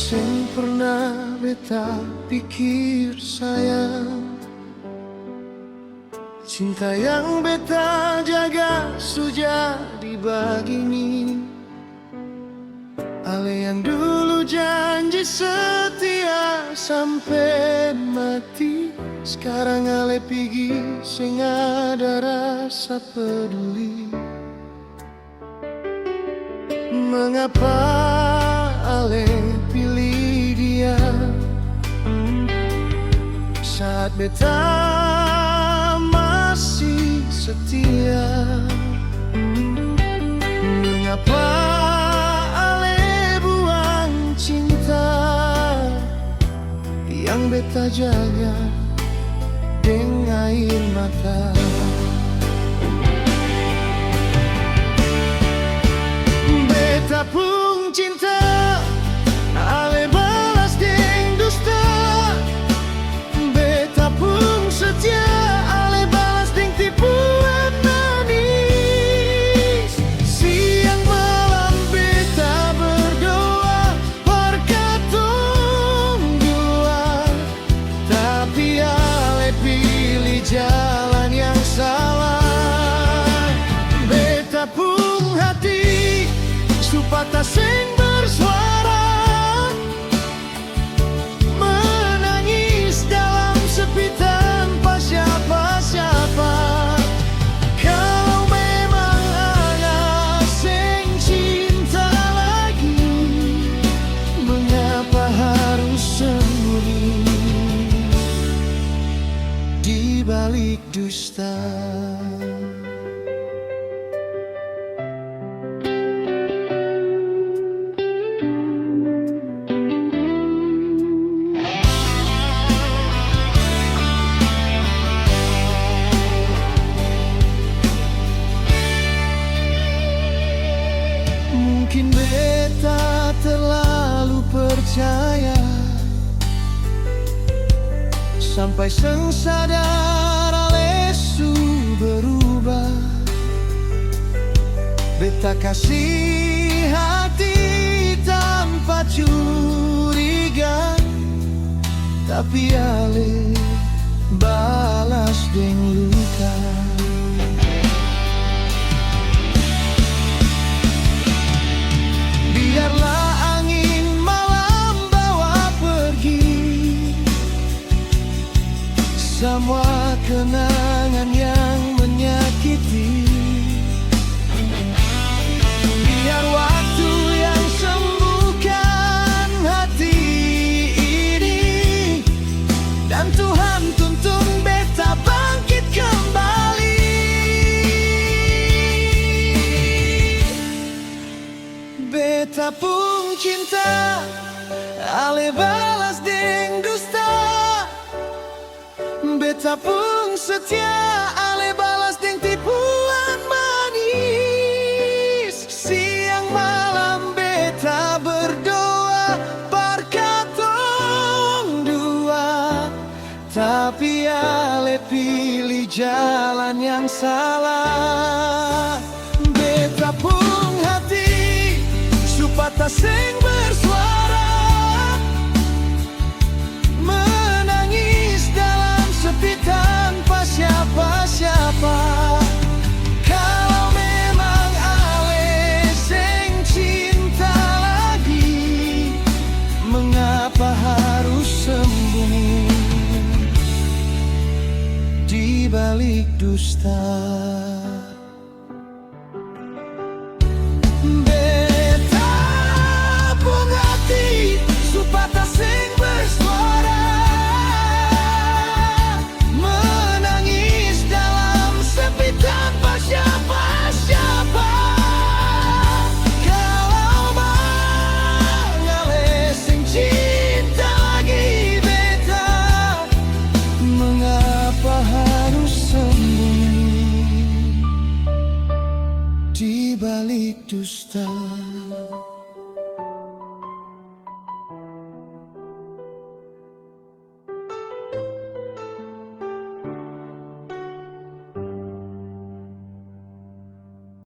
sing pernah beta pikir sayang, cinta yang beta jaga sudah dibagini. Ale yang dulu janji setia sampai mati, sekarang ale pigi sing ada rasa peduli. Mengapa ale pilih dia saat beta masih setia? Mengapa ale buang cinta yang beta jaga dengan air mata? Beta pun cinta ale balas deng dusta, beta pun setia ale balas deng tipuan manis. Siang malam beta berdoa berkatong dua, tapi ale pilih jalan yang salah. Beta pun hati supata sing bersuara, menangis dalam sepi tanpa siapa-siapa. Kalau memang ada sing cinta lagi, mengapa harus sembunyi di balik dusta? Mungkin beta terlalu percaya, sampai seng sadar ale su berubah. Beta kasih hati tanpa curiga, tapi ale balas deng luka. Biarlah angin malam bawa pergi semua kenangan yang menyakiti. Biar waktu yang sembuhkan hati ini, dan Tuhan tuntun beta bangkit kembali. Beta pun cinta ale balas deng dusta, beta pun setia ale balas deng tipuan manis. Siang malam beta berdoa berkatong dua, tapi ale pilih jalan yang salah. Beta pun hati supata sing bersuara, menangis dalam sepi tanpa siapa-siapa. Kalau memang ale sing cinta lagi, mengapa harus sembunyi di balik dusta? Supata sing bersuara, menangis dalam sepi tanpa siapa-siapa. Kalau mangale sing cinta lagi beta, mengapa harus sembunyi di balik dusta?